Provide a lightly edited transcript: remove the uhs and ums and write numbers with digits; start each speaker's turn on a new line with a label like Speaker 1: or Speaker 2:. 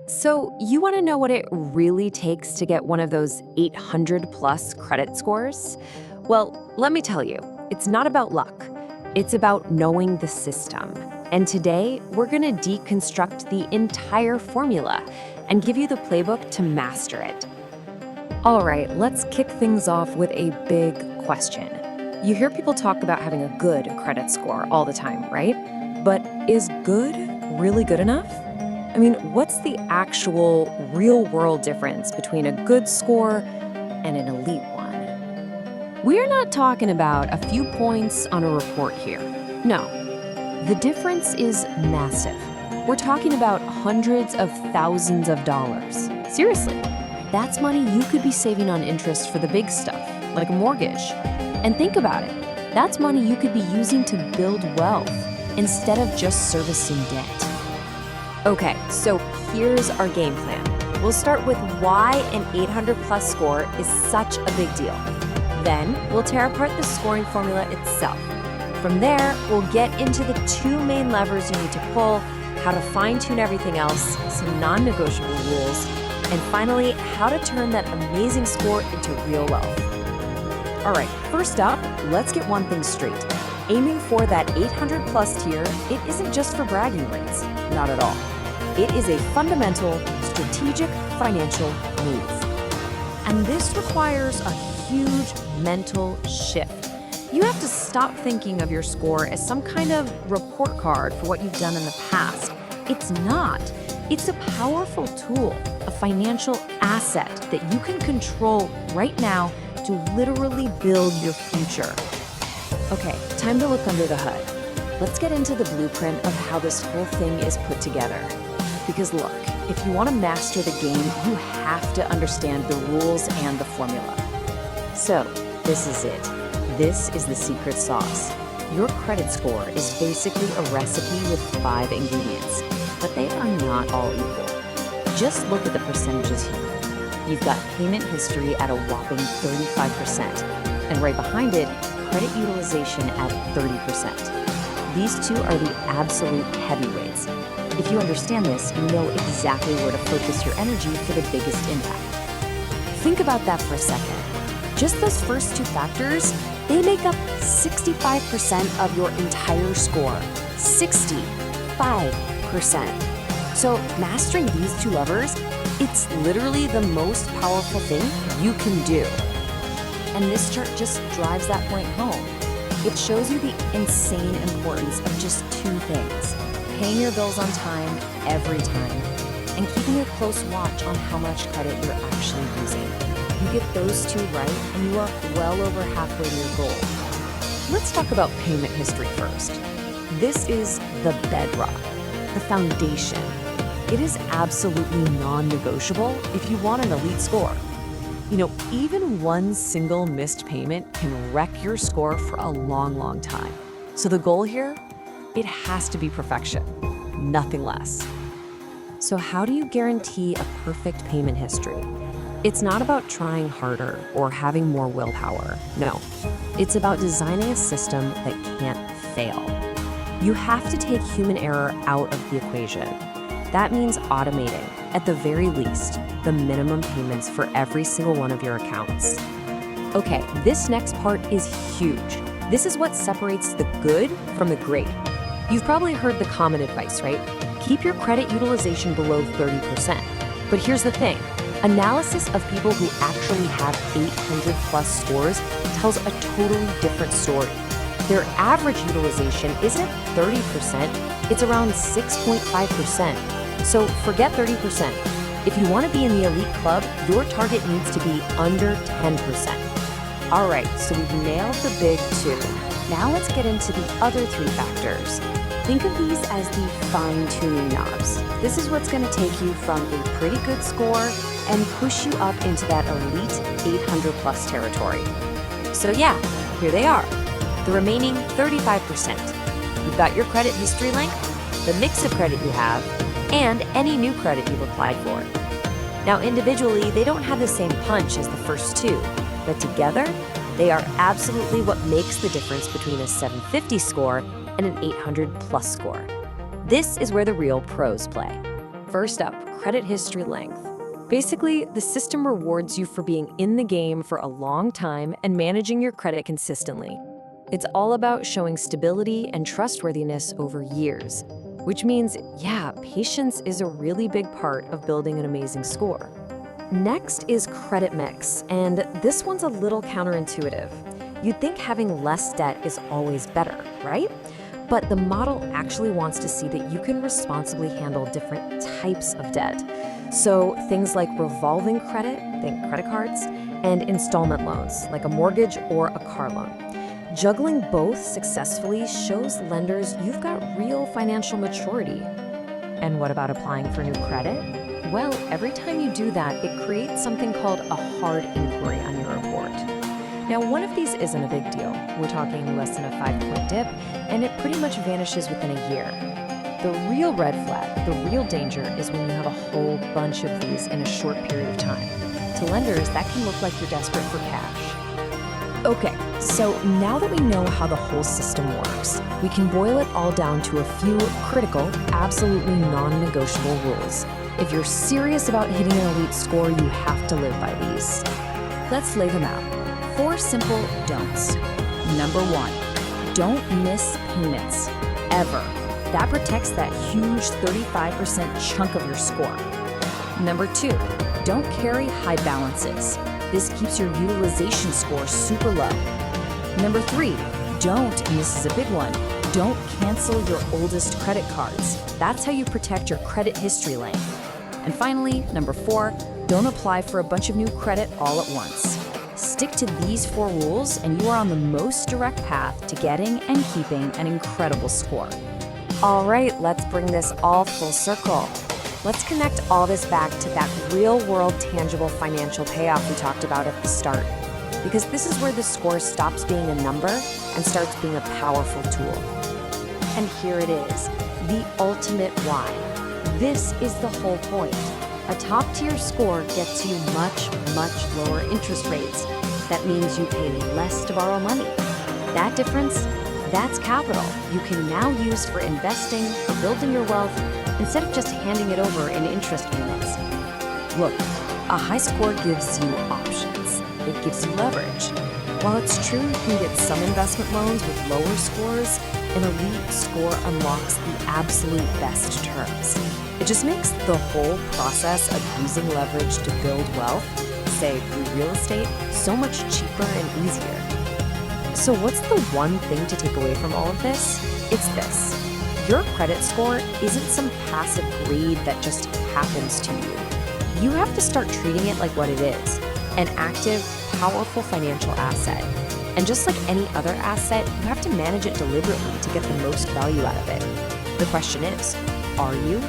Speaker 1: So, you want to know what it really takes to get one of those 800 plus credit scores? Well, let me tell you, it's not about luck. It's about knowing the system. And today, we're going to deconstruct the entire formula and give you the playbook to master it. All right, let's kick things off with a big question. You hear people talk about having a good credit score all the time, right? But is good really good enough? I mean, what's the actual real-world difference between a good score and an elite one? We're not talking about a few points on a report here. No, the difference is massive. We're talking about hundreds of thousands of dollars. Seriously, that's money you could be saving on interest for the big stuff, like a mortgage. And think about it, that's money you could be using to build wealth instead of just servicing debt. Okay, so here's our game plan. We'll start with why an 800 plus score is such a big deal. Then we'll tear apart the scoring formula itself. From there, we'll get into the two main levers you need to pull, how to fine-tune everything else, some non-negotiable rules, and finally, how to turn that amazing score into real wealth. All right, first up, let's get one thing straight. Aiming for that 800 plus tier, it isn't just for bragging rights, not at all. It is a fundamental, strategic financial move. And this requires a huge mental shift. You have to stop thinking of your score as some kind of report card for what you've done in the past. It's not. It's a powerful tool, a financial asset that you can control right now to literally build your future. Okay, time to look under the hood. Let's get into the blueprint of how this whole thing is put together. Because look, if you want to master the game, you have to understand the rules and the formula. So, this is it. This is the secret sauce. Your credit score is basically a recipe with 5 ingredients, but they are not all equal. Just look at the percentages here. You've got payment history at a whopping 35%, and right behind it, credit utilization at 30%. These two are the absolute heavyweights. If you understand this, you know exactly where to focus your energy for the biggest impact. Think about that for a second. Just those first two factors, they make up 65% of your entire score. 65%. So mastering these two levers, it's literally the most powerful thing you can do. And this chart just drives that point home. It shows you the insane importance of just two things: paying your bills on time, every time, and keeping a close watch on how much credit you're actually using. You get those two right, and you are well over halfway to your goal. Let's talk about payment history first. This is the bedrock, the foundation. It is absolutely non-negotiable if you want an elite score. You know, even one single missed payment can wreck your score for a long, long time. So the goal here, it has to be perfection, nothing less. So how do you guarantee a perfect payment history? It's not about trying harder or having more willpower. No, it's about designing a system that can't fail. You have to take human error out of the equation. That means automating, at the very least, the minimum payments for every single one of your accounts. Okay, this next part is huge. This is what separates the good from the great. You've probably heard the common advice, right? Keep your credit utilization below 30%. But here's the thing. Analysis of people who actually have 800 plus scores tells a totally different story. Their average utilization isn't 30%, it's around 6.5%. So forget 30%. If you want to be in the elite club, your target needs to be under 10%. All right, so we've nailed the big two. Now let's get into the other three factors. Think of these as the fine-tuning knobs. This is what's going to take you from a pretty good score and push you up into that elite 800 plus territory. So yeah, here they are. The remaining 35%. You've got your credit history length, the mix of credit you have, and any new credit you've applied for. Now, individually, they don't have the same punch as the first two, but together, they are absolutely what makes the difference between a 750 score and an 800 plus score. This is where the real pros play. First up, credit history length. Basically, the system rewards you for being in the game for a long time and managing your credit consistently. It's all about showing stability and trustworthiness over years, which means, yeah, patience is a really big part of building an amazing score. Next is credit mix, and this one's a little counterintuitive. You'd think having less debt is always better, right? But the model actually wants to see that you can responsibly handle different types of debt. So things like revolving credit, think credit cards, and installment loans, like a mortgage or a car loan. Juggling both successfully shows lenders you've got real financial maturity. And what about applying for new credit? Well, every time you do that, it creates something called a hard inquiry on your report. Now, one of these isn't a big deal. We're talking less than a 5-point dip, and it pretty much vanishes within a year. The real red flag, the real danger, is when you have a whole bunch of these in a short period of time. To lenders, that can look like you're desperate for cash. Okay, so now that we know how the whole system works, we can boil it all down to a few critical, absolutely non-negotiable rules. If you're serious about hitting an elite score, you have to live by these. Let's lay them out. 4 simple don'ts. Number 1, don't miss payments, ever. That protects that huge 35% chunk of your score. Number 2, don't carry high balances. This keeps your utilization score super low. Number 3, don't, and this is a big one, don't cancel your oldest credit cards. That's how you protect your credit history length. And finally, number 4, don't apply for a bunch of new credit all at once. Stick to these 4 rules and you are on the most direct path to getting and keeping an incredible score. All right, let's bring this all full circle. Let's connect all this back to that real-world tangible financial payoff we talked about at the start. Because this is where the score stops being a number and starts being a powerful tool. And here it is, the ultimate why. This is the whole point. A top-tier score gets you much, much lower interest rates. That means you pay less to borrow money. That difference, that's capital you can now use for investing, for building your wealth, instead of just handing it over in interest payments. Look, a high score gives you options. It gives you leverage. While it's true you can get some investment loans with lower scores, an elite score unlocks the absolute best terms. It just makes the whole process of using leverage to build wealth, say through real estate, so much cheaper and easier. So what's the one thing to take away from all of this? It's this. Your credit score isn't some passive grade that just happens to you. You have to start treating it like what it is, an active, powerful financial asset. And just like any other asset, you have to manage it deliberately to get the most value out of it. The question is, are you?